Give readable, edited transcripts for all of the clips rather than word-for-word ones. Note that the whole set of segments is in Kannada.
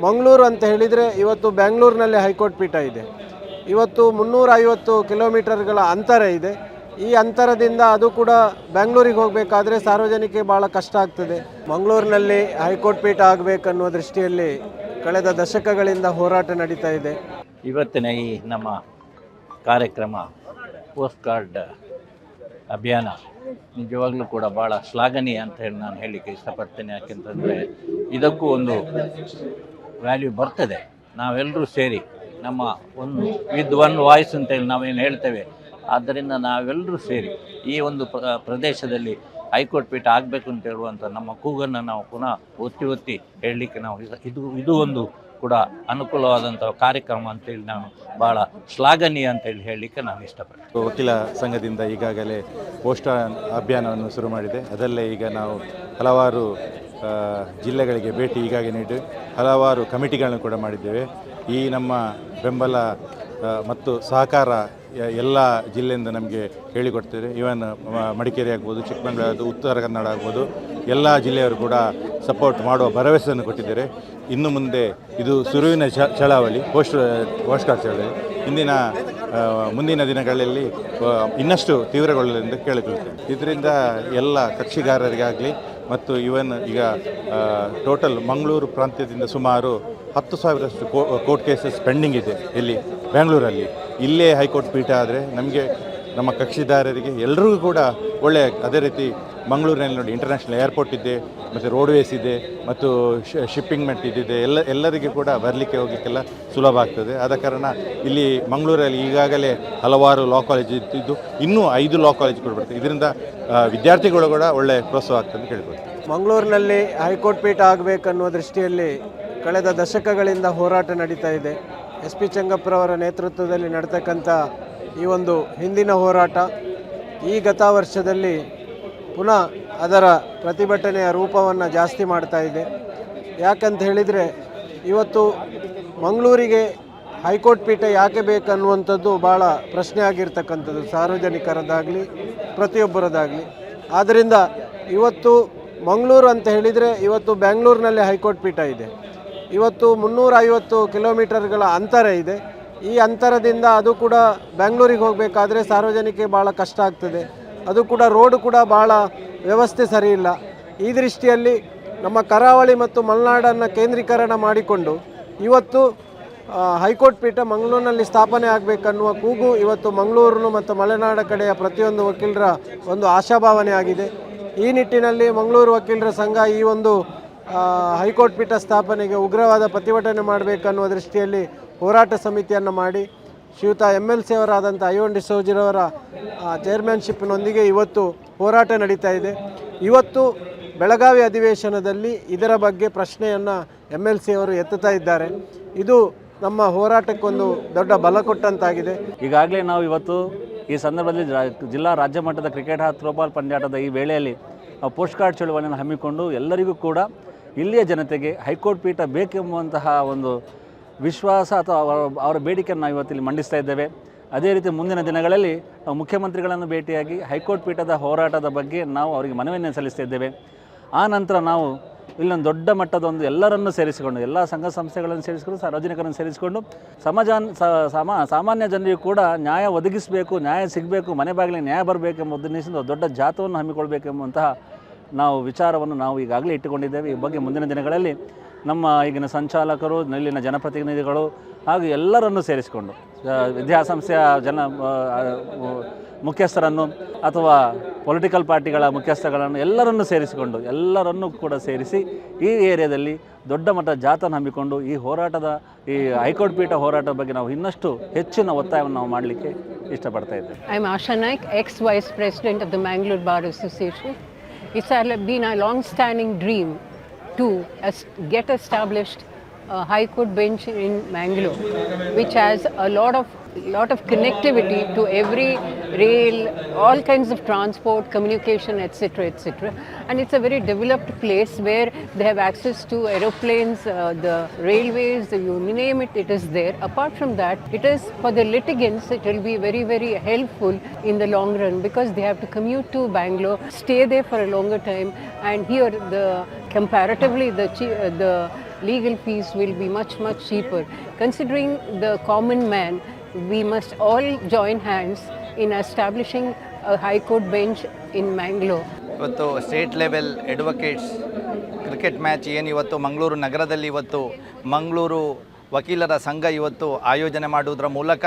ಮಂಗಳೂರು ಅಂತ ಹೇಳಿದರೆ ಇವತ್ತು ಬೆಂಗಳೂರಿನಲ್ಲಿ ಹೈಕೋರ್ಟ್ ಪೀಠ ಇದೆ. ಇವತ್ತು 350 ಕಿಲೋಮೀಟರ್ಗಳ ಅಂತರ ಇದೆ. ಈ ಅಂತರದಿಂದ ಅದು ಕೂಡ ಬೆಂಗಳೂರಿಗೆ ಹೋಗಬೇಕಾದ್ರೆ ಸಾರ್ವಜನಿಕರಿಗೆ ಭಾಳ ಕಷ್ಟ ಆಗ್ತದೆ. ಮಂಗಳೂರಿನಲ್ಲಿ ಹೈಕೋರ್ಟ್ ಪೀಠ ಆಗಬೇಕನ್ನುವ ದೃಷ್ಟಿಯಲ್ಲಿ ಕಳೆದ ದಶಕಗಳಿಂದ ಹೋರಾಟ ನಡೀತಾ ಇದೆ. ಇವತ್ತಿನ ಈ ನಮ್ಮ ಕಾರ್ಯಕ್ರಮ ಪೋಸ್ಟ್ ಕಾರ್ಡ್ ಅಭಿಯಾನ ನಿಜವಾಗ್ಲೂ ಕೂಡ ಭಾಳ ಶ್ಲಾಘನೀಯ ಅಂತ ಹೇಳಿ ನಾನು ಹೇಳಲಿಕ್ಕೆ ಇಷ್ಟಪಡ್ತೇನೆ. ಯಾಕೆಂತಂದರೆ ಇದಕ್ಕೂ ಒಂದು ವ್ಯಾಲ್ಯೂ ಬರ್ತದೆ. ನಾವೆಲ್ಲರೂ ಸೇರಿ ನಮ್ಮ ಒಂದು ವಿತ್ ಒನ್ ವಾಯ್ಸ್ ಅಂತೇಳಿ ನಾವೇನು ಹೇಳ್ತೇವೆ, ಆದ್ದರಿಂದ ನಾವೆಲ್ಲರೂ ಸೇರಿ ಈ ಒಂದು ಪ್ರದೇಶದಲ್ಲಿ ಹೈಕೋರ್ಟ್ ಪೀಠ ಆಗಬೇಕು ಅಂತ ಹೇಳುವಂಥ ನಮ್ಮ ಕೂಗನ್ನು ನಾವು ಪುನಃ ಒತ್ತಿ ಹೇಳಲಿಕ್ಕೆ ನಾವು ಇದು ಒಂದು ಕೂಡ ಅನುಕೂಲವಾದಂಥ ಕಾರ್ಯಕ್ರಮ ಅಂತೇಳಿ ನಾನು ಭಾಳ ಶ್ಲಾಘನೀಯ ಅಂತೇಳಿ ಹೇಳಲಿಕ್ಕೆ ನಾನು ಇಷ್ಟಪಡ್ತೀನಿ. ವಕೀಲ ಸಂಘದಿಂದ ಈಗಾಗಲೇ ಪೋಸ್ಟ್ ಅಭಿಯಾನವನ್ನು ಶುರು ಮಾಡಿದೆ. ಅದರಲ್ಲೇ ಈಗ ನಾವು ಹಲವಾರು ಜಿಲ್ಲೆಗಳಿಗೆ ಭೇಟಿ ಈಗಾಗಲೇ ನೀಡಿ ಹಲವಾರು ಕಮಿಟಿಗಳನ್ನು ಕೂಡ ಮಾಡಿದ್ದೇವೆ. ಈ ನಮ್ಮ ಬೆಂಬಲ ಮತ್ತು ಸಹಕಾರ ಎಲ್ಲ ಜಿಲ್ಲೆಯಿಂದ ನಮಗೆ ಹೇಳಿಕೊಡ್ತೇವೆ. ಇವನ್ ಮಡಿಕೇರಿ ಆಗ್ಬೋದು, ಚಿಕ್ಕಮಗಳೂರು ಆಗ್ಬೋದು, ಉತ್ತರ ಕನ್ನಡ ಆಗ್ಬೋದು, ಎಲ್ಲ ಜಿಲ್ಲೆಯವರು ಕೂಡ ಸಪೋರ್ಟ್ ಮಾಡುವ ಭರವಸೆಯನ್ನು ಕೊಟ್ಟಿದ್ದಾರೆ. ಇನ್ನು ಮುಂದೆ ಇದು ಸುರುವಿನ ಚಳವಳಿ, ಪೋಸ್ಟ್ ಕಾರ್ಡ್ ಚಳವಳಿ ಮುಂದಿನ ದಿನಗಳಲ್ಲಿ ಇನ್ನಷ್ಟು ತೀವ್ರಗೊಳ್ಳಲೆಂದು ಕೇಳಿಕೊಳ್ತೇನೆ. ಇದರಿಂದ ಎಲ್ಲ ಕಕ್ಷಿಗಾರರಿಗಾಗಲಿ ಮತ್ತು ಇವನ್ ಈಗ ಟೋಟಲ್ ಮಂಗಳೂರು ಪ್ರಾಂತ್ಯದಿಂದ ಸುಮಾರು 10,000ರಷ್ಟು ಕೋರ್ಟ್ ಕೇಸಸ್ ಪೆಂಡಿಂಗ್ ಇದೆ. ಇಲ್ಲಿ ಬೆಂಗಳೂರಲ್ಲಿ ಇಲ್ಲೇ ಹೈಕೋರ್ಟ್ ಪೀಠ ಆದರೆ ನಮಗೆ ನಮ್ಮ ಕಕ್ಷಿದಾರರಿಗೆ ಎಲ್ಲರಿಗೂ ಕೂಡ ಒಳ್ಳೆಯ. ಅದೇ ರೀತಿ ಮಂಗಳೂರಿನಲ್ಲಿ ನೋಡಿ ಇಂಟರ್ನ್ಯಾಷನಲ್ ಏರ್ಪೋರ್ಟ್ ಇದೆ, ಮತ್ತು ರೋಡ್ವೇಸ್ ಇದೆ, ಮತ್ತು ಶಿಪ್ಪಿಂಗ್ ಮೆಟ್ ಇದಿದೆ. ಎಲ್ಲರಿಗೂ ಕೂಡ ಬರಲಿಕ್ಕೆ ಹೋಗಲಿಕ್ಕೆಲ್ಲ ಸುಲಭ ಆಗ್ತದೆ. ಆದ ಕಾರಣ ಇಲ್ಲಿ ಮಂಗಳೂರಲ್ಲಿ ಈಗಾಗಲೇ ಹಲವಾರು ಲಾ ಕಾಲೇಜ್ ಇದ್ದು ಇನ್ನೂ 5 ಲಾ ಕಾಲೇಜ್ ಕೂಡ ಬರ್ತದೆ. ಇದರಿಂದ ವಿದ್ಯಾರ್ಥಿಗಳು ಕೂಡ ಒಳ್ಳೆಯ ಪ್ರೋತ್ಸಾಹ ಆಗ್ತದೆ ಅಂತ ಕೇಳ್ಬೋದು. ಮಂಗಳೂರಿನಲ್ಲಿ ಹೈಕೋರ್ಟ್ ಪೀಠ ಆಗಬೇಕನ್ನುವ ದೃಷ್ಟಿಯಲ್ಲಿ ಕಳೆದ ದಶಕಗಳಿಂದ ಹೋರಾಟ ನಡೀತಾ ಇದೆ. ಎಸ್ ಪಿ ಚೆಂಗಪ್ಪರವರ ನೇತೃತ್ವದಲ್ಲಿ ನಡೆತಕ್ಕಂಥ ಈ ಒಂದು ಹಿಂದಿನ ಹೋರಾಟ ಈ ಗತ ವರ್ಷದಲ್ಲಿ ಪುನಃ ಅದರ ಪ್ರತಿಭಟನೆಯ ರೂಪವನ್ನು ಜಾಸ್ತಿ ಮಾಡ್ತಾ ಇದೆ. ಯಾಕಂತ ಹೇಳಿದರೆ ಇವತ್ತು ಮಂಗಳೂರಿಗೆ ಹೈಕೋರ್ಟ್ ಪೀಠ ಯಾಕೆ ಬೇಕನ್ನುವಂಥದ್ದು ಭಾಳ ಪ್ರಶ್ನೆ ಆಗಿರ್ತಕ್ಕಂಥದ್ದು ಸಾರ್ವಜನಿಕರದ್ದಾಗಲಿ ಪ್ರತಿಯೊಬ್ಬರದಾಗಲಿ. ಆದ್ದರಿಂದ ಇವತ್ತು ಮಂಗಳೂರು ಅಂತ ಹೇಳಿದರೆ ಇವತ್ತು ಬೆಂಗಳೂರಿನಲ್ಲಿ ಹೈಕೋರ್ಟ್ ಪೀಠ ಇದೆ. ಇವತ್ತು 350 ಕಿಲೋಮೀಟರ್ಗಳ ಅಂತರ ಇದೆ. ಈ ಅಂತರದಿಂದ ಅದು ಕೂಡ ಬೆಂಗಳೂರಿಗೆ ಹೋಗಬೇಕಾದ್ರೆ ಸಾರ್ವಜನಿಕರಿಗೆ ಭಾಳ ಕಷ್ಟ ಆಗ್ತದೆ. ಅದು ಕೂಡ ರೋಡ್ ಕೂಡ ಭಾಳ ವ್ಯವಸ್ಥೆ ಸರಿಯಿಲ್ಲ. ಈ ದೃಷ್ಟಿಯಲ್ಲಿ ನಮ್ಮ ಕರಾವಳಿ ಮತ್ತು ಮಲೆನಾಡನ್ನು ಕೇಂದ್ರೀಕರಣ ಮಾಡಿಕೊಂಡು ಇವತ್ತು ಹೈಕೋರ್ಟ್ ಪೀಠ ಮಂಗಳೂರಿನಲ್ಲಿ ಸ್ಥಾಪನೆ ಆಗಬೇಕನ್ನುವ ಕೂಗು ಇವತ್ತು ಮಂಗಳೂರು ಮತ್ತು ಮಲೆನಾಡ ಕಡೆಯ ಪ್ರತಿಯೊಂದು ವಕೀಲರ ಒಂದು ಆಶಾಭಾವನೆ ಆಗಿದೆ. ಈ ನಿಟ್ಟಿನಲ್ಲಿ ಮಂಗಳೂರು ವಕೀಲರ ಸಂಘ ಈ ಒಂದು ಹೈಕೋರ್ಟ್ ಪೀಠ ಸ್ಥಾಪನೆಗೆ ಉಗ್ರವಾದ ಪ್ರತಿಭಟನೆ ಮಾಡಬೇಕನ್ನುವ ದೃಷ್ಟಿಯಲ್ಲಿ ಹೋರಾಟ ಸಮಿತಿಯನ್ನು ಮಾಡಿ ಶ್ರೀಯುತ MLC ಅವರಾದಂಥ ಐವನ್ ಡಿಸೋಜಿರವರ ಚೇರ್ಮನ್ಶಿಪ್ನೊಂದಿಗೆ ಇವತ್ತು ಹೋರಾಟ ನಡೀತಾ ಇದೆ. ಇವತ್ತು ಬೆಳಗಾವಿ ಅಧಿವೇಶನದಲ್ಲಿ ಇದರ ಬಗ್ಗೆ ಪ್ರಶ್ನೆಯನ್ನು MLC ಅವರು ಎತ್ತುತ್ತಾ ಇದ್ದಾರೆ. ಇದು ನಮ್ಮ ಹೋರಾಟಕ್ಕೊಂದು ದೊಡ್ಡ ಬಲ ಕೊಟ್ಟಂತಾಗಿದೆ. ಈಗಾಗಲೇ ನಾವು ಇವತ್ತು ಈ ಸಂದರ್ಭದಲ್ಲಿ ಜಿಲ್ಲಾ ರಾಜ್ಯ ಮಟ್ಟದ ಕ್ರಿಕೆಟ್ ಥ್ರೋಬಾಲ್ ಪಂದ್ಯಾಟದ ಈ ವೇಳೆಯಲ್ಲಿ ನಾವು ಪೋಸ್ಟ್ ಕಾರ್ಡ್ ಚಳುವಳಿಯನ್ನು ಹಮ್ಮಿಕೊಂಡು ಎಲ್ಲರಿಗೂ ಕೂಡ ಇಲ್ಲಿಯ ಜನತೆಗೆ ಹೈಕೋರ್ಟ್ ಪೀಠ ಬೇಕೆಂಬುವಂತಹ ಒಂದು ವಿಶ್ವಾಸ ಅಥವಾ ಅವರ ಬೇಡಿಕೆಯನ್ನು ನಾವು ಇವತ್ತಿಲ್ಲಿ ಮಂಡಿಸ್ತಾ ಇದ್ದೇವೆ. ಅದೇ ರೀತಿ ಮುಂದಿನ ದಿನಗಳಲ್ಲಿ ನಾವು ಮುಖ್ಯಮಂತ್ರಿಗಳನ್ನು ಭೇಟಿಯಾಗಿ ಹೈಕೋರ್ಟ್ ಪೀಠದ ಹೋರಾಟದ ಬಗ್ಗೆ ನಾವು ಅವರಿಗೆ ಮನವಿಯನ್ನು ಸಲ್ಲಿಸ್ತಾ ಇದ್ದೇವೆ. ಆ ನಂತರ ನಾವು ಇಲ್ಲೊಂದು ದೊಡ್ಡ ಮಟ್ಟದ ಒಂದು ಎಲ್ಲರನ್ನು ಸೇರಿಸಿಕೊಂಡು ಎಲ್ಲ ಸಂಘ ಸಂಸ್ಥೆಗಳನ್ನು ಸೇರಿಸಿಕೊಂಡು ಸಾರ್ವಜನಿಕರನ್ನು ಸೇರಿಸಿಕೊಂಡು ಸಾಮಾನ್ಯ ಜನರಿಗೂ ಕೂಡ ನ್ಯಾಯ ಒದಗಿಸಬೇಕು, ನ್ಯಾಯ ಸಿಗಬೇಕು, ಮನೆ ಬಾಗಿಲಿಗೆ ನ್ಯಾಯ ಬರಬೇಕೆಂಬ ಉದ್ದೇಶದಿಂದ ದೊಡ್ಡ ಜಾಥವನ್ನು ಹಮ್ಮಿಕೊಳ್ಬೇಕೆಂಬಂತಹ ನಾವು ವಿಚಾರವನ್ನು ನಾವು ಈಗಾಗಲೇ ಇಟ್ಟುಕೊಂಡಿದ್ದೇವೆ. ಈ ಬಗ್ಗೆ ಮುಂದಿನ ದಿನಗಳಲ್ಲಿ ನಮ್ಮ ಈಗಿನ ಸಂಚಾಲಕರು, ಇಲ್ಲಿನ ಜನಪ್ರತಿನಿಧಿಗಳು ಹಾಗೂ ಎಲ್ಲರನ್ನು ಸೇರಿಸಿಕೊಂಡು ವಿದ್ಯಾಸಂಸ್ಥೆಯ ಮುಖ್ಯಸ್ಥರನ್ನು ಅಥವಾ ಪೊಲಿಟಿಕಲ್ ಪಾರ್ಟಿಗಳ ಮುಖ್ಯಸ್ಥಗಳನ್ನು ಎಲ್ಲರನ್ನು ಸೇರಿಸಿಕೊಂಡು ಎಲ್ಲರನ್ನೂ ಕೂಡ ಸೇರಿಸಿ ಈ ಏರಿಯಾದಲ್ಲಿ ದೊಡ್ಡ ಮಟ್ಟದ ಜಾಥಾನ ಹಮ್ಮಿಕೊಂಡು ಈ ಹೈಕೋರ್ಟ್ ಪೀಠ ಹೋರಾಟದ ಬಗ್ಗೆ ನಾವು ಇನ್ನಷ್ಟು ಹೆಚ್ಚಿನ ಒತ್ತಾಯವನ್ನು ನಾವು ಮಾಡಲಿಕ್ಕೆ ಇಷ್ಟಪಡ್ತಾ ಇದ್ದೇವೆ. I am Asha Naik, ex-Vice President of the Mangalore Bar Association. It's been a long-standing dream to get established a High Court bench in Mangalore, which has a lot of connectivity to every rail, all kinds of transport, communication, etc., etc. And it's a very developed place where they have access to aeroplanes, the railways, you name it, it is there. Apart from that, it is for the litigants, it will be very, very helpful in the long run because they have to commute to Bangalore, stay there for a longer time, and here comparatively the legal fees will be much, much cheaper. Considering the common man, we must all join hands in establishing a High Court bench in Mangalore. ಇವತ್ತು state level advocates cricket match ಏನು ಇವತ್ತು ಮಂಗಳೂರು ನಗರದಲ್ಲಿ ಇವತ್ತು ಮಂಗಳೂರು ವಕೀಲರ ಸಂಘ ಇವತ್ತು ಆಯೋಜನೆ ಮಾಡುವುದರ ಮೂಲಕ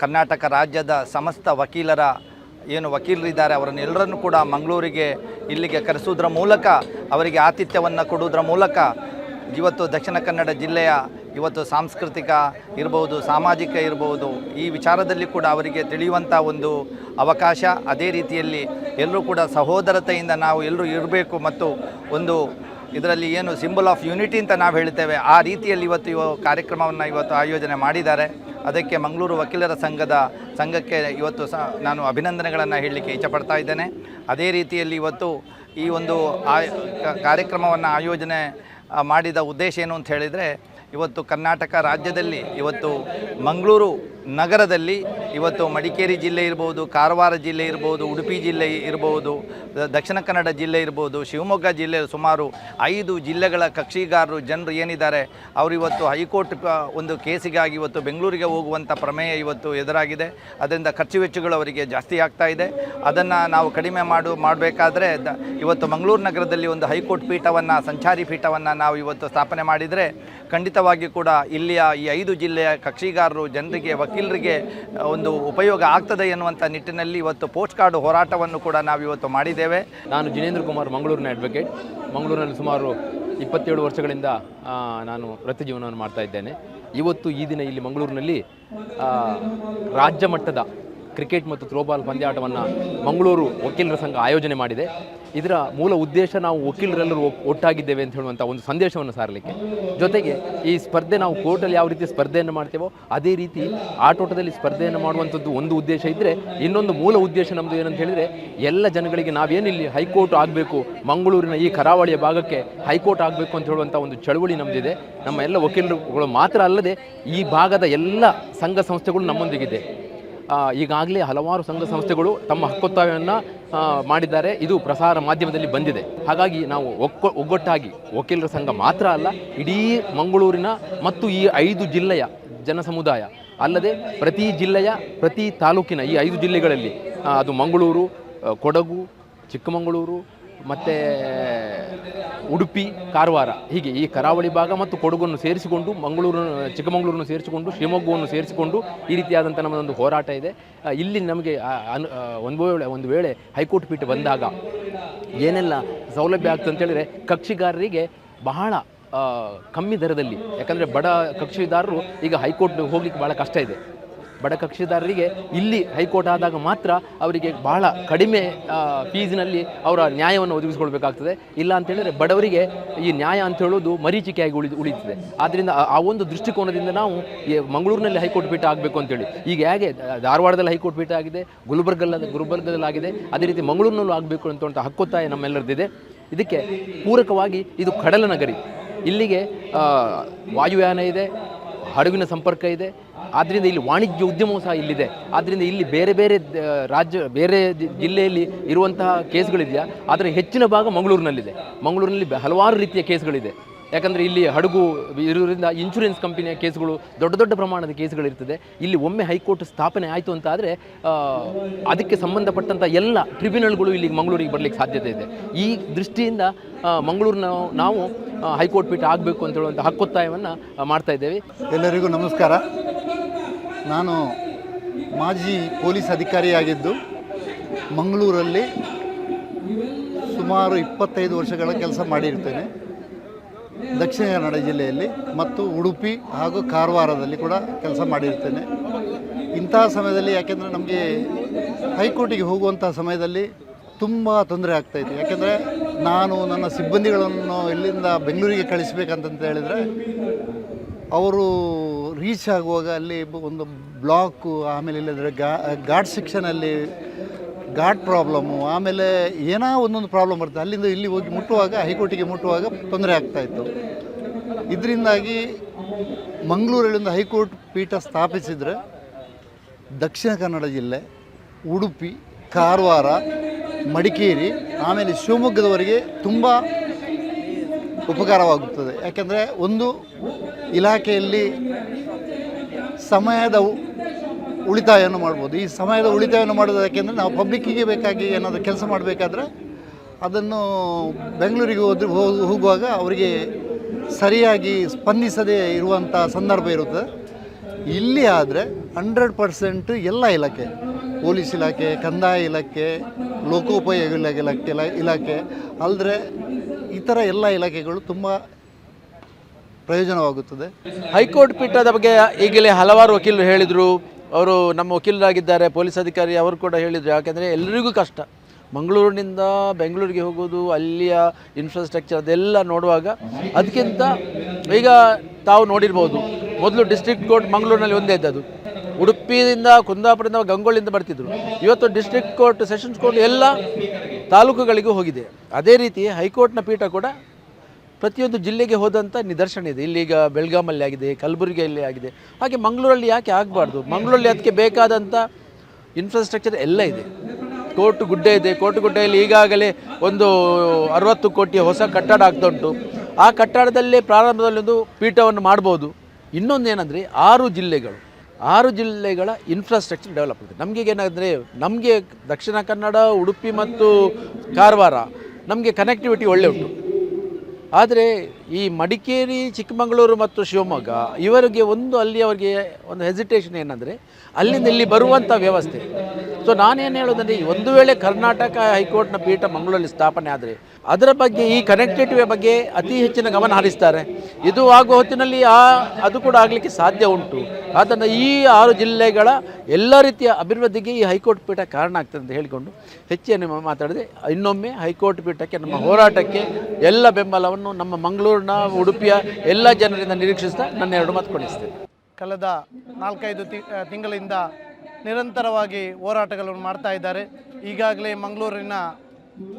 ಕರ್ನಾಟಕ ರಾಜ್ಯದ ಸಮಸ್ತ ವಕೀಲರ ಏನು ವಕೀಲರಿದ್ದಾರೆ ಅವರನ್ನೆಲ್ಲರನ್ನು ಕೂಡ ಮಂಗಳೂರಿಗೆ ಇಲ್ಲಿಗೆ ಕರೆಸುವುದರ ಮೂಲಕ ಅವರಿಗೆ ಆತಿಥ್ಯವನ್ನು ಕೊಡುವುದರ ಮೂಲಕ ಇವತ್ತು ದಕ್ಷಿಣ ಕನ್ನಡ ಜಿಲ್ಲೆಯ ಇವತ್ತು ಸಾಂಸ್ಕೃತಿಕ ಇರ್ಬೋದು, ಸಾಮಾಜಿಕ ಇರ್ಬೋದು, ಈ ವಿಚಾರದಲ್ಲಿ ಕೂಡ ಅವರಿಗೆ ತಿಳಿಯುವಂಥ ಒಂದು ಅವಕಾಶ. ಅದೇ ರೀತಿಯಲ್ಲಿ ಎಲ್ಲರೂ ಕೂಡ ಸಹೋದರತೆಯಿಂದ ನಾವು ಎಲ್ಲರೂ ಇರಬೇಕು ಮತ್ತು ಒಂದು ಇದರಲ್ಲಿ ಏನು ಸಿಂಬಲ್ ಆಫ್ ಯೂನಿಟಿ ಅಂತ ನಾವು ಹೇಳ್ತೇವೆ, ಆ ರೀತಿಯಲ್ಲಿ ಇವತ್ತು ಕಾರ್ಯಕ್ರಮವನ್ನು ಇವತ್ತು ಆಯೋಜನೆ ಮಾಡಿದ್ದಾರೆ. ಅದಕ್ಕೆ ಮಂಗಳೂರು ವಕೀಲರ ಸಂಘಕ್ಕೆ ಇವತ್ತು ನಾನು ಅಭಿನಂದನೆಗಳನ್ನು ಹೇಳಲಿಕ್ಕೆ ಇಚ್ಛಪಡ್ತಾ ಇದ್ದೇನೆ. ಅದೇ ರೀತಿಯಲ್ಲಿ ಇವತ್ತು ಈ ಒಂದು ಕಾರ್ಯಕ್ರಮವನ್ನು ಆಯೋಜನೆ ಮಾಡಿದ ಉದ್ದೇಶ ಏನು ಅಂತ ಹೇಳಿದರೆ, ಇವತ್ತು ಕರ್ನಾಟಕ ರಾಜ್ಯದಲ್ಲಿ ಇವತ್ತು ಮಂಗಳೂರು ನಗರದಲ್ಲಿ ಇವತ್ತು ಮಡಿಕೇರಿ ಜಿಲ್ಲೆ ಇರ್ಬೋದು, ಕಾರವಾರ ಜಿಲ್ಲೆ ಇರ್ಬೋದು, ಉಡುಪಿ ಜಿಲ್ಲೆ ಇರ್ಬೋದು, ದಕ್ಷಿಣ ಕನ್ನಡ ಜಿಲ್ಲೆ ಇರ್ಬೋದು, ಶಿವಮೊಗ್ಗ ಜಿಲ್ಲೆ, ಸುಮಾರು 5 ಜಿಲ್ಲೆಗಳ ಕಕ್ಷಿಗಾರರು ಜನರು ಏನಿದ್ದಾರೆ ಅವರು ಇವತ್ತು ಹೈಕೋರ್ಟ್ ಒಂದು ಕೇಸಿಗಾಗಿ ಇವತ್ತು ಬೆಂಗಳೂರಿಗೆ ಹೋಗುವಂಥ ಪ್ರಮೇಯ ಇವತ್ತು ಎದುರಾಗಿದೆ. ಅದರಿಂದ ಖರ್ಚು ವೆಚ್ಚಗಳು ಅವರಿಗೆ ಜಾಸ್ತಿ ಆಗ್ತಾ ಇದೆ. ಅದನ್ನು ನಾವು ಕಡಿಮೆ ಮಾಡಬೇಕಾದ್ರೆ ಇವತ್ತು ಮಂಗಳೂರು ನಗರದಲ್ಲಿ ಒಂದು ಹೈಕೋರ್ಟ್ ಪೀಠವನ್ನು, ಸಂಚಾರಿ ಪೀಠವನ್ನು ನಾವು ಇವತ್ತು ಸ್ಥಾಪನೆ ಮಾಡಿದರೆ ಖಂಡಿತವಾಗಿ ಕೂಡ ಇಲ್ಲಿಯ ಈ 5 ಜಿಲ್ಲೆಯ ಕಕ್ಷಿಗಾರರು ಜನರಿಗೆ, ವಕೀಲರಿಗೆ ಒಂದು ಉಪಯೋಗ ಆಗ್ತದೆ ಎನ್ನುವಂಥ ನಿಟ್ಟಿನಲ್ಲಿ ಇವತ್ತು ಪೋಸ್ಟ್ ಕಾರ್ಡ್ ಹೋರಾಟವನ್ನು ಕೂಡ ನಾವು ಇವತ್ತು ಮಾಡಿದ್ದೇವೆ. ನಾನು ಜಿನೇಂದ್ರ ಕುಮಾರ್, ಮಂಗಳೂರಿನ ಅಡ್ವೊಕೇಟ್. ಮಂಗಳೂರಿನಲ್ಲಿ ಸುಮಾರು 27 ವರ್ಷಗಳಿಂದ ನಾನು ವೃತ್ತಿ ಜೀವನವನ್ನು ಮಾಡ್ತಾ ಇದ್ದೇನೆ. ಇವತ್ತು ಈ ದಿನ ಇಲ್ಲಿ ಮಂಗಳೂರಿನಲ್ಲಿ ರಾಜ್ಯ ಮಟ್ಟದ ಕ್ರಿಕೆಟ್ ಮತ್ತು ಥ್ರೋಬಾಲ್ ಪಂದ್ಯಾಟವನ್ನು ಮಂಗಳೂರು ವಕೀಲರ ಸಂಘ ಆಯೋಜನೆ ಮಾಡಿದೆ. ಇದರ ಮೂಲ ಉದ್ದೇಶ ನಾವು ವಕೀಲರೆಲ್ಲರೂ ಒಟ್ಟಾಗಿದ್ದೇವೆ ಅಂತ ಹೇಳುವಂಥ ಒಂದು ಸಂದೇಶವನ್ನು ಸಾರಲಿಕ್ಕೆ, ಜೊತೆಗೆ ಈ ಸ್ಪರ್ಧೆ ನಾವು ಕೋರ್ಟಲ್ಲಿ ಯಾವ ರೀತಿ ಸ್ಪರ್ಧೆಯನ್ನು ಮಾಡ್ತೇವೋ ಅದೇ ರೀತಿ ಆಟೋಟದಲ್ಲಿ ಸ್ಪರ್ಧೆಯನ್ನು ಮಾಡುವಂಥದ್ದು ಒಂದು ಉದ್ದೇಶ ಇದ್ದರೆ, ಇನ್ನೊಂದು ಮೂಲ ಉದ್ದೇಶ ನಮ್ಮದು ಏನಂತ ಹೇಳಿದರೆ, ಎಲ್ಲ ಜನಗಳಿಗೆ ನಾವೇನಿಲ್ಲಿ ಹೈಕೋರ್ಟ್ ಆಗಬೇಕು, ಮಂಗಳೂರಿನ ಈ ಕರಾವಳಿಯ ಭಾಗಕ್ಕೆ ಹೈಕೋರ್ಟ್ ಆಗಬೇಕು ಅಂತ ಹೇಳುವಂಥ ಒಂದು ಚಳವಳಿ ನಮ್ಮದಿದೆ. ನಮ್ಮ ಎಲ್ಲ ವಕೀಲರುಗಳು ಮಾತ್ರ ಅಲ್ಲದೆ ಈ ಭಾಗದ ಎಲ್ಲ ಸಂಘ ಸಂಸ್ಥೆಗಳು ನಮ್ಮೊಂದಿಗಿದೆ. ಈಗಾಗಲೇ ಹಲವಾರು ಸಂಘ ಸಂಸ್ಥೆಗಳು ತಮ್ಮ ಹಕ್ಕೊತ್ತಾಯವನ್ನು ಮಾಡಿದ್ದಾರೆ. ಇದು ಪ್ರಸಾರ ಮಾಧ್ಯಮದಲ್ಲಿ ಬಂದಿದೆ. ಹಾಗಾಗಿ ನಾವು ಒಗ್ಗಟ್ಟಾಗಿ ವಕೀಲರ ಸಂಘ ಮಾತ್ರ ಅಲ್ಲ, ಇಡೀ ಮಂಗಳೂರಿನ ಮತ್ತು ಈ 5 ಜಿಲ್ಲೆಯ ಜನ ಸಮುದಾಯ ಅಲ್ಲದೆ ಪ್ರತಿ ಜಿಲ್ಲೆಯ, ಪ್ರತಿ ತಾಲೂಕಿನ ಈ 5 ಜಿಲ್ಲೆಗಳಲ್ಲಿ ಅದು ಮಂಗಳೂರು, ಕೊಡಗು, ಚಿಕ್ಕಮಗಳೂರು ಮತ್ತು ಉಡುಪಿ, ಕಾರವಾರ, ಹೀಗೆ ಈ ಕರಾವಳಿ ಭಾಗ ಮತ್ತು ಕೊಡಗನ್ನು ಸೇರಿಸಿಕೊಂಡು ಚಿಕ್ಕಮಗಳೂರನ್ನು ಸೇರಿಸಿಕೊಂಡು ಶಿವಮೊಗ್ಗವನ್ನು ಸೇರಿಸಿಕೊಂಡು ಈ ರೀತಿಯಾದಂಥ ನಮ್ಮದೊಂದು ಹೋರಾಟ ಇದೆ. ಇಲ್ಲಿ ನಮಗೆ ಒಂದು ವೇಳೆ ಹೈಕೋರ್ಟ್ ಪೀಠ ಬಂದಾಗ ಏನೆಲ್ಲ ಸೌಲಭ್ಯ ಆಗ್ತದೆ ಅಂತೇಳಿದರೆ, ಕಕ್ಷಿಗಾರರಿಗೆ ಬಹಳ ಕಮ್ಮಿ ದರದಲ್ಲಿ, ಯಾಕಂದರೆ ಬಡ ಕಕ್ಷಿದಾರರು ಈಗ ಹೈಕೋರ್ಟ್ ಹೋಗ್ಲಿಕ್ಕೆ ಭಾಳ ಕಷ್ಟ ಇದೆ. ಬಡ ಕಕ್ಷಿದಾರರಿಗೆ ಇಲ್ಲಿ ಹೈಕೋರ್ಟ್ ಆದಾಗ ಮಾತ್ರ ಅವರಿಗೆ ಬಹಳ ಕಡಿಮೆ ಫೀಸಿನಲ್ಲಿ ಅವರ ನ್ಯಾಯವನ್ನು ಒದಗಿಸ್ಕೊಳ್ಬೇಕಾಗ್ತದೆ. ಇಲ್ಲ ಅಂತೇಳಿದರೆ ಬಡವರಿಗೆ ಈ ನ್ಯಾಯ ಅಂತ ಹೇಳೋದು ಮರೀಚಿಕೆಯಾಗಿ ಉಳಿತದೆ. ಆದ್ದರಿಂದ ಆ ಒಂದು ದೃಷ್ಟಿಕೋನದಿಂದ ನಾವು ಮಂಗಳೂರಿನಲ್ಲಿ ಹೈಕೋರ್ಟ್ ಪೀಠ ಆಗಬೇಕು ಅಂತೇಳಿ, ಈಗ ಹೇಗೆ ಧಾರವಾಡದಲ್ಲಿ ಹೈಕೋರ್ಟ್ ಪೀಠ ಆಗಿದೆ, ಗುಲ್ಬರ್ಗದಲ್ಲಾಗಿದೆ, ಅದೇ ರೀತಿ ಮಂಗಳೂರಿನಲ್ಲೂ ಆಗಬೇಕು ಅಂತ ಹಕ್ಕೊತ್ತಾಯ ನಮ್ಮೆಲ್ಲರದ್ದಿದೆ. ಇದಕ್ಕೆ ಪೂರಕವಾಗಿ ಇದು ಕಡಲ ನಗರಿ, ಇಲ್ಲಿಗೆ ವಾಯುಯಾನ ಇದೆ, ಹಡಗಿನ ಸಂಪರ್ಕ ಇದೆ. ಆದ್ದರಿಂದ ಇಲ್ಲಿ ವಾಣಿಜ್ಯ ಉದ್ಯಮವೂ ಸಹ ಇಲ್ಲಿದೆ. ಆದ್ದರಿಂದ ಇಲ್ಲಿ ಬೇರೆ ಜಿಲ್ಲೆಯಲ್ಲಿ ಇರುವಂತಹ ಕೇಸ್ಗಳಿದೆಯಾ, ಆದರೆ ಹೆಚ್ಚಿನ ಭಾಗ ಮಂಗಳೂರಿನಲ್ಲಿದೆ. ಮಂಗಳೂರಿನಲ್ಲಿ ಹಲವಾರು ರೀತಿಯ ಕೇಸ್ಗಳಿದೆ. ಯಾಕಂದರೆ ಇಲ್ಲಿ ಹಡಗು ಇರೋದ್ರಿಂದ ಇನ್ಶೂರೆನ್ಸ್ ಕಂಪನಿಯ ಕೇಸ್ಗಳು, ದೊಡ್ಡ ಪ್ರಮಾಣದ ಕೇಸ್ಗಳಿರ್ತದೆ. ಇಲ್ಲಿ ಒಮ್ಮೆ ಹೈಕೋರ್ಟ್ ಸ್ಥಾಪನೆ ಆಯಿತು ಅಂತ ಆದರೆ ಅದಕ್ಕೆ ಸಂಬಂಧಪಟ್ಟಂಥ ಎಲ್ಲ ಟ್ರಿಬ್ಯುನಲ್ಗಳು ಇಲ್ಲಿಗೆ ಮಂಗಳೂರಿಗೆ ಬರಲಿಕ್ಕೆ ಸಾಧ್ಯತೆ ಇದೆ. ಈ ದೃಷ್ಟಿಯಿಂದ ಮಂಗಳೂರಿನ ನಾವು ಹೈಕೋರ್ಟ್ ಪೀಠ ಆಗಬೇಕು ಅಂತ ಹೇಳುವಂಥ ಹಕ್ಕೊತ್ತಾಯವನ್ನು ಮಾಡ್ತಾ ಇದ್ದೇವೆ. ಎಲ್ಲರಿಗೂ ನಮಸ್ಕಾರ. ನಾನು ಮಾಜಿ ಪೊಲೀಸ್ ಅಧಿಕಾರಿಯಾಗಿದ್ದು ಮಂಗಳೂರಲ್ಲಿ ಸುಮಾರು 25 ವರ್ಷಗಳ ಕೆಲಸ ಮಾಡಿರ್ತೇನೆ. ದಕ್ಷಿಣ ಕನ್ನಡ ಜಿಲ್ಲೆಯಲ್ಲಿ ಮತ್ತು ಉಡುಪಿ ಹಾಗೂ ಕಾರವಾರದಲ್ಲಿ ಕೂಡ ಕೆಲಸ ಮಾಡಿರ್ತೇನೆ. ಇಂತಹ ಸಮಯದಲ್ಲಿ ಯಾಕೆಂದರೆ ನಮಗೆ ಹೈಕೋರ್ಟಿಗೆ ಹೋಗುವಂಥ ಸಮಯದಲ್ಲಿ ತುಂಬ ತೊಂದರೆ ಆಗ್ತಾಯಿತ್ತು. ಯಾಕೆಂದರೆ ನಾನು ನನ್ನ ಸಿಬ್ಬಂದಿಗಳನ್ನು ಇಲ್ಲಿಂದ ಬೆಂಗಳೂರಿಗೆ ಕಳಿಸ್ಬೇಕಂತ ಹೇಳಿದರೆ ಅವರು ರೀಚ್ ಆಗುವಾಗ ಅಲ್ಲಿ ಒಂದು ಬ್ಲಾಕು, ಆಮೇಲೆ ಇಲ್ಲದ್ರೆ ಘಾಟ್ ಸೆಕ್ಷನಲ್ಲಿ ಘಾಟ್ ಪ್ರಾಬ್ಲಮ್ಮು, ಆಮೇಲೆ ಏನೋ ಒಂದೊಂದು ಪ್ರಾಬ್ಲಮ್ ಬರ್ತದೆ. ಅಲ್ಲಿಂದ ಇಲ್ಲಿ ಹೋಗಿ ಮುಟ್ಟುವಾಗ, ಹೈಕೋರ್ಟಿಗೆ ಮುಟ್ಟುವಾಗ ತೊಂದರೆ ಆಗ್ತಾಯಿತ್ತು. ಇದರಿಂದಾಗಿ ಮಂಗಳೂರಲ್ಲಿಂದ ಹೈಕೋರ್ಟ್ ಪೀಠ ಸ್ಥಾಪಿಸಿದರೆ ದಕ್ಷಿಣ ಕನ್ನಡ ಜಿಲ್ಲೆ, ಉಡುಪಿ, ಕಾರವಾರ, ಮಡಿಕೇರಿ, ಆಮೇಲೆ ಶಿವಮೊಗ್ಗದವರೆಗೆ ತುಂಬ ಉಪಕಾರವಾಗುತ್ತದೆ. ಯಾಕೆಂದರೆ ಒಂದು ಇಲಾಖೆಯಲ್ಲಿ ಸಮಯದ ಉಳಿತಾಯವನ್ನು ಮಾಡ್ಬೋದು. ಈ ಸಮಯದ ಉಳಿತಾಯವನ್ನು ಮಾಡೋದು ಯಾಕೆಂದರೆ ನಾವು ಪಬ್ಲಿಕ್ಕಿಗೆ ಬೇಕಾಗಿ ಏನಾದರೂ ಕೆಲಸ ಮಾಡಬೇಕಾದ್ರೆ ಅದನ್ನು ಬೆಂಗಳೂರಿಗೆ ಹೋಗುವಾಗ ಅವರಿಗೆ ಸರಿಯಾಗಿ ಸ್ಪಂದಿಸದೇ ಇರುವಂಥ ಸಂದರ್ಭ ಇರುತ್ತದೆ. ಇಲ್ಲಿ ಆದರೆ 100% ಎಲ್ಲ ಇಲಾಖೆ, ಪೊಲೀಸ್ ಇಲಾಖೆ, ಕಂದಾಯ ಇಲಾಖೆ, ಲೋಕೋಪಯೋಗಿ ಇಲಾಖೆ ಅಲ್ಲದೆ ಇತರ ಎಲ್ಲ ಇಲಾಖೆಗಳು ತುಂಬ ಪ್ರಯೋಜನವಾಗುತ್ತದೆ. ಹೈಕೋರ್ಟ್ ಪೀಠದ ಬಗ್ಗೆ ಈಗಲೇ ಹಲವಾರು ವಕೀಲರು ಹೇಳಿದರು. ಅವರು ನಮ್ಮ ವಕೀಲರಾಗಿದ್ದಾರೆ, ಪೊಲೀಸ್ ಅಧಿಕಾರಿ ಅವರು ಕೂಡ ಹೇಳಿದರು. ಯಾಕೆಂದರೆ ಎಲ್ಲರಿಗೂ ಕಷ್ಟ, ಮಂಗಳೂರಿನಿಂದ ಬೆಂಗಳೂರಿಗೆ ಹೋಗೋದು, ಅಲ್ಲಿಯ ಇನ್ಫ್ರಾಸ್ಟ್ರಕ್ಚರ್ ಅದೆಲ್ಲ ನೋಡುವಾಗ ಅದಕ್ಕಿಂತ ಈಗ ತಾವು ನೋಡಿರ್ಬೋದು, ಮೊದಲು ಡಿಸ್ಟ್ರಿಕ್ಟ್ ಕೋರ್ಟ್ ಮಂಗಳೂರಿನಲ್ಲಿ ಒಂದೇ ಇದ್ದದ್ದು. ಉಡುಪಿಯಿಂದ, ಕುಂದಾಪುರದಿಂದ, ಗಂಗೊಳ್ಳಿಯಿಂದ ಬರ್ತಿದ್ರು. ಇವತ್ತು ಡಿಸ್ಟ್ರಿಕ್ಟ್ ಕೋರ್ಟ್, ಸೆಷನ್ಸ್ ಕೋರ್ಟ್ ಎಲ್ಲ ತಾಲೂಕುಗಳಿಗೂ ಹೋಗಿದೆ. ಅದೇ ರೀತಿ ಹೈಕೋರ್ಟ್ನ ಪೀಠ ಕೂಡ ಪ್ರತಿಯೊಂದು ಜಿಲ್ಲೆಗೆ ಹೋದಂಥ ನಿದರ್ಶನ ಇದೆ. ಇಲ್ಲೀಗ ಬೆಳಗಾಮಲ್ಲಿ ಆಗಿದೆ, ಕಲಬುರಗಿಯಲ್ಲಿ ಆಗಿದೆ. ಹಾಗೆ ಮಂಗಳೂರಲ್ಲಿ ಯಾಕೆ ಆಗಬಾರ್ದು? ಮಂಗಳೂರಲ್ಲಿ ಅದಕ್ಕೆ ಬೇಕಾದಂಥ ಇನ್ಫ್ರಾಸ್ಟ್ರಕ್ಚರ್ ಎಲ್ಲ ಇದೆ. ಕೋರ್ಟ್ ಗುಡ್ಡೆ ಇದೆ. ಕೋರ್ಟ್ ಗುಡ್ಡೆಯಲ್ಲಿ ಈಗಾಗಲೇ ಒಂದು 60 ಕೋಟಿಯ ಹೊಸ ಕಟ್ಟಡ ಆಗ್ತಾ ಉಂಟು. ಆ ಕಟ್ಟಡದಲ್ಲೇ ಪ್ರಾರಂಭದಲ್ಲಿ ಒಂದು ಪೀಠವನ್ನು ಮಾಡ್ಬೋದು. ಇನ್ನೊಂದು ಏನಂದರೆ 6 ಜಿಲ್ಲೆಗಳ ಇನ್ಫ್ರಾಸ್ಟ್ರಕ್ಚರ್ ಡೆವಲಪ್ ಆಗಿದೆ. ನಮಗೇನಾದರೆ ನಮಗೆ ದಕ್ಷಿಣ ಕನ್ನಡ, ಉಡುಪಿ ಮತ್ತು ಕಾರವಾರ ನಮಗೆ ಕನೆಕ್ಟಿವಿಟಿ ಒಳ್ಳೆ ಉಂಟು. ಆದರೆ ಈ ಮಡಿಕೇರಿ, ಚಿಕ್ಕಮಗಳೂರು ಮತ್ತು ಶಿವಮೊಗ್ಗ ಇವರಿಗೆ ಅಲ್ಲಿ ಅವರಿಗೆ ಒಂದು ಹೆಸಿಟೇಷನ್ ಏನಂದರೆ ಅಲ್ಲಿಂದ ಇಲ್ಲಿ ಬರುವಂಥ ವ್ಯವಸ್ಥೆ. ಸೊ ನಾನೇನು ಹೇಳೋದಂದರೆ, ಒಂದು ವೇಳೆ ಕರ್ನಾಟಕ ಹೈಕೋರ್ಟ್ನ ಪೀಠ ಮಂಗಳೂರಲ್ಲಿ ಸ್ಥಾಪನೆ ಆದರೆ ಅದರ ಬಗ್ಗೆ, ಈ ಕನೆಕ್ಟಿವಿಟಿ ಬಗ್ಗೆ ಅತಿ ಹೆಚ್ಚಿನ ಗಮನ ಹರಿಸ್ತಾರೆ. ಇದು ಆಗುವ ಹೊತ್ತಿನಲ್ಲಿ ಅದು ಕೂಡ ಆಗಲಿಕ್ಕೆ ಸಾಧ್ಯ ಉಂಟು. ಆದ್ದರಿಂದ ಈ 6 ಜಿಲ್ಲೆಗಳ ಎಲ್ಲ ರೀತಿಯ ಅಭಿವೃದ್ಧಿಗೆ ಈ ಹೈಕೋರ್ಟ್ ಪೀಠ ಕಾರಣ ಆಗ್ತದೆ ಅಂತ ಹೇಳಿಕೊಂಡು ಹೆಚ್ಚೇನು ಮಾತಾಡಿದೆ. ಇನ್ನೊಮ್ಮೆ ಹೈಕೋರ್ಟ್ ಪೀಠಕ್ಕೆ, ನಮ್ಮ ಹೋರಾಟಕ್ಕೆ ಎಲ್ಲ ಬೆಂಬಲವನ್ನು ನಮ್ಮ ಮಂಗಳೂರಿನ, ಉಡುಪಿಯ ಎಲ್ಲ ಜನರಿಂದ ನಿರೀಕ್ಷಿಸ್ತಾ ನನ್ನ 2 ಮಾತು ಕೊಡಿಸ್ತೇನೆ. ಕಳೆದ 4-5 ತಿಂಗಳಿಂದ ನಿರಂತರವಾಗಿ ಹೋರಾಟಗಳನ್ನು ಮಾಡ್ತಾ ಇದ್ದಾರೆ. ಈಗಾಗಲೇ ಮಂಗಳೂರಿನ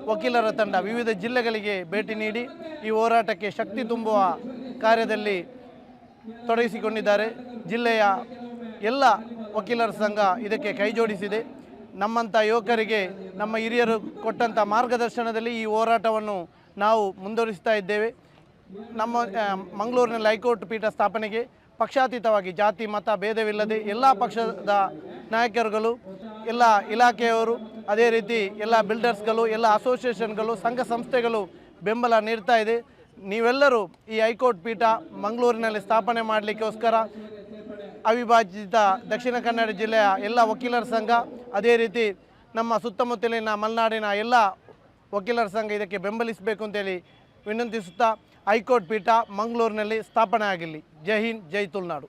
ವಕೀಲರ ತಂಡ ವಿವಿಧ ಜಿಲ್ಲೆಗಳಿಗೆ ಭೇಟಿ ನೀಡಿ ಈ ಹೋರಾಟಕ್ಕೆ ಶಕ್ತಿ ತುಂಬುವ ಕಾರ್ಯದಲ್ಲಿ ತೊಡಗಿಸಿಕೊಂಡಿದ್ದಾರೆ. ಜಿಲ್ಲೆಯ ಎಲ್ಲ ವಕೀಲರ ಸಂಘ ಇದಕ್ಕೆ ಕೈಜೋಡಿಸಿದೆ. ನಮ್ಮಂಥ ಯುವಕರಿಗೆ ನಮ್ಮ ಹಿರಿಯರು ಕೊಟ್ಟಂಥ ಮಾರ್ಗದರ್ಶನದಲ್ಲಿ ಈ ಹೋರಾಟವನ್ನು ನಾವು ಮುಂದುವರಿಸ್ತಾ ಇದ್ದೇವೆ. ನಮ್ಮ ಮಂಗಳೂರಿನಲ್ಲಿ ಹೈಕೋರ್ಟ್ ಪೀಠ ಸ್ಥಾಪನೆಗೆ ಪಕ್ಷಾತೀತವಾಗಿ, ಜಾತಿ ಮತ ಭೇದವಿಲ್ಲದೆ ಎಲ್ಲ ಪಕ್ಷದ ನಾಯಕರುಗಳು, ಎಲ್ಲ ಇಲಾಖೆಯವರು, ಅದೇ ರೀತಿ ಎಲ್ಲ ಬಿಲ್ಡರ್ಸ್ಗಳು, ಎಲ್ಲ ಅಸೋಸಿಯೇಷನ್ಗಳು, ಸಂಘ ಸಂಸ್ಥೆಗಳು ಬೆಂಬಲ ನೀಡ್ತಾ ಇದೆ. ನೀವೆಲ್ಲರೂ ಈ ಹೈಕೋರ್ಟ್ ಪೀಠ ಮಂಗಳೂರಿನಲ್ಲಿ ಸ್ಥಾಪನೆ ಮಾಡಲಿಕ್ಕೋಸ್ಕರ ಅವಿಭಾಜಿತ ದಕ್ಷಿಣ ಕನ್ನಡ ಜಿಲ್ಲೆಯ ಎಲ್ಲ ವಕೀಲರ ಸಂಘ, ಅದೇ ರೀತಿ ನಮ್ಮ ಸುತ್ತಮುತ್ತಲಿನ ಮಲೆನಾಡಿನ ಎಲ್ಲ ವಕೀಲರ ಸಂಘ ಇದಕ್ಕೆ ಬೆಂಬಲಿಸಬೇಕು ಅಂತೇಳಿ ವಿನಂತಿಸುತ್ತಾ ಹೈಕೋರ್ಟ್ ಪೀಠ ಮಂಗಳೂರಿನಲ್ಲಿ ಸ್ಥಾಪನೆ ಆಗಿರಲಿ. ಜೈ ಹಿಂದ್, ಜೈ ತುಳುನಾಡು.